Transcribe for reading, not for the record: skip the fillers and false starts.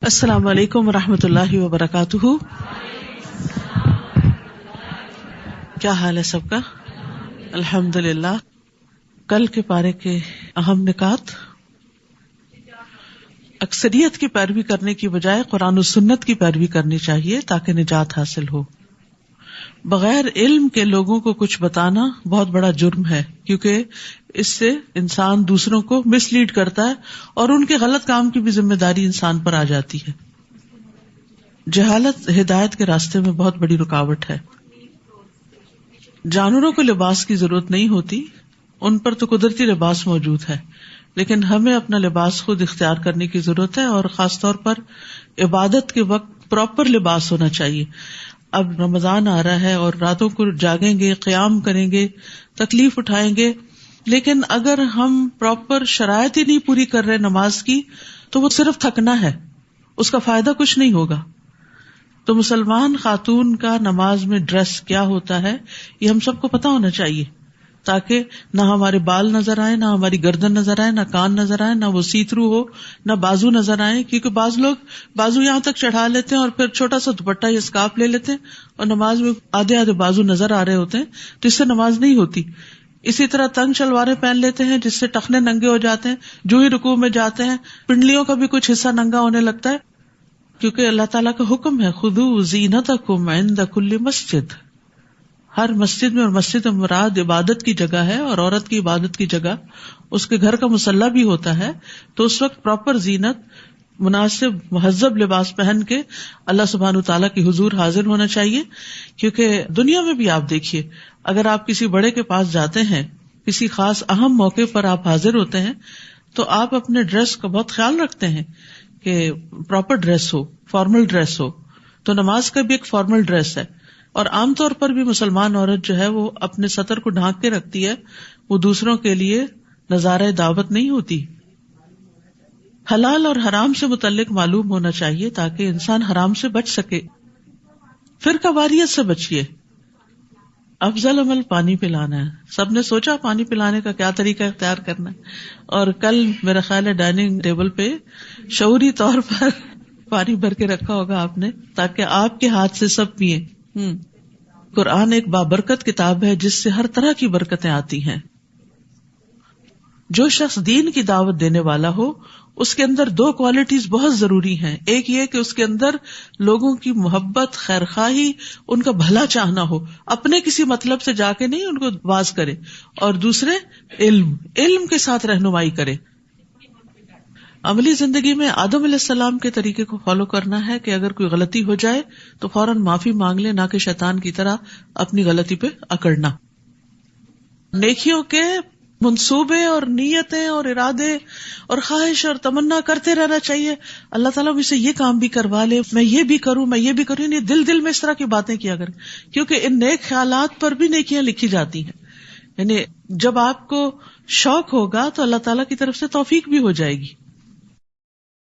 السلام علیکم ورحمۃ اللہ وبرکاتہ. کیا حال ہے سب کا؟ الحمدللہ. کل کے پارے کے اہم نکات: اکثریت کی پیروی کرنے کی بجائے قرآن و سنت کی پیروی کرنی چاہیے تاکہ نجات حاصل ہو. بغیر علم کے لوگوں کو کچھ بتانا بہت بڑا جرم ہے، کیونکہ اس سے انسان دوسروں کو مس لیڈ کرتا ہے اور ان کے غلط کام کی بھی ذمہ داری انسان پر آ جاتی ہے. جہالت ہدایت کے راستے میں بہت بڑی رکاوٹ ہے. جانوروں کو لباس کی ضرورت نہیں ہوتی، ان پر تو قدرتی لباس موجود ہے، لیکن ہمیں اپنا لباس خود اختیار کرنے کی ضرورت ہے، اور خاص طور پر عبادت کے وقت پراپر لباس ہونا چاہیے. اب رمضان آ رہا ہے اور راتوں کو جاگیں گے، قیام کریں گے، تکلیف اٹھائیں گے، لیکن اگر ہم پراپر شرائط ہی نہیں پوری کر رہے نماز کی تو وہ صرف تھکنا ہے، اس کا فائدہ کچھ نہیں ہوگا. تو مسلمان خاتون کا نماز میں ڈریس کیا ہوتا ہے یہ ہم سب کو پتا ہونا چاہیے، تاکہ نہ ہمارے بال نظر آئے، نہ ہماری گردن نظر آئے، نہ کان نظر آئے، نہ وہ سی تھرو ہو، نہ بازو نظر آئے. کیونکہ بعض لوگ بازو یہاں تک چڑھا لیتے ہیں اور پھر چھوٹا سا دوپٹہ یا اسکارف لے لیتے ہیں اور نماز میں آدھے آدھے بازو نظر آ رہے ہوتے ہیں، تو اس سے نماز نہیں ہوتی. اسی طرح تنگ شلواریں پہن لیتے ہیں جس سے ٹخنے ننگے ہو جاتے ہیں، جو ہی رکوع میں جاتے ہیں پنڈلیوں کا بھی کچھ حصہ ننگا ہونے لگتا ہے، کیونکہ اللہ تعالیٰ کا حکم ہے خذوا زینتکم عند کل مسجد. ہر مسجد میں، اور مسجد مراد عبادت کی جگہ ہے، اور عورت کی عبادت کی جگہ اس کے گھر کا مصلی بھی ہوتا ہے. تو اس وقت پراپر زینت، مناسب مہذب لباس پہن کے اللہ سبحانہ تعالیٰ کی حضور حاضر ہونا چاہیے. کیونکہ دنیا میں بھی آپ دیکھیے، اگر آپ کسی بڑے کے پاس جاتے ہیں، کسی خاص اہم موقع پر آپ حاضر ہوتے ہیں، تو آپ اپنے ڈریس کا بہت خیال رکھتے ہیں کہ پراپر ڈریس ہو، فارمل ڈریس ہو. تو نماز کا بھی ایک فارمل ڈریس ہے. اور عام طور پر بھی مسلمان عورت جو ہے وہ اپنے سطر کو ڈھانک کے رکھتی ہے، وہ دوسروں کے لیے نظارہ دعوت نہیں ہوتی. حلال اور حرام سے متعلق معلوم ہونا چاہیے تاکہ انسان حرام سے بچ سکے. فرقہ واریت سے بچیے. افضل عمل پانی پلانا ہے. سب نے سوچا پانی پلانے کا کیا طریقہ اختیار کرنا ہے، اور کل میرا خیال ہے ڈائننگ ٹیبل پہ شعوری طور پر پانی بھر کے رکھا ہوگا آپ نے، تاکہ آپ کے ہاتھ سے سب پیئیں. قرآن ایک بابرکت کتاب ہے جس سے ہر طرح کی برکتیں آتی ہیں. جو شخص دین کی دعوت دینے والا ہو اس کے اندر دو کوالٹیز بہت ضروری ہیں. ایک یہ کہ اس کے اندر لوگوں کی محبت، خیرخواہی، ان کا بھلا چاہنا ہو، اپنے کسی مطلب سے جا کے نہیں ان کو واز کرے. اور دوسرے علم کے ساتھ رہنمائی کرے. عملی زندگی میں آدم علیہ السلام کے طریقے کو فالو کرنا ہے کہ اگر کوئی غلطی ہو جائے تو فوراً معافی مانگ لے، نہ کہ شیطان کی طرح اپنی غلطی پہ اکڑنا. نیکیوں کے منصوبے اور نیتیں اور ارادے اور خواہش اور تمنا کرتے رہنا چاہیے. اللہ تعالیٰ مجھ سے یہ کام بھی کروا لے، میں یہ بھی کروں، میں یہ بھی کروں. یعنی دل میں اس طرح کی باتیں کیا کریں، کیونکہ ان نیک خیالات پر بھی نیکیاں لکھی جاتی ہیں. یعنی جب آپ کو شوق ہوگا تو اللہ تعالیٰ کی طرف سے توفیق بھی ہو جائے گی.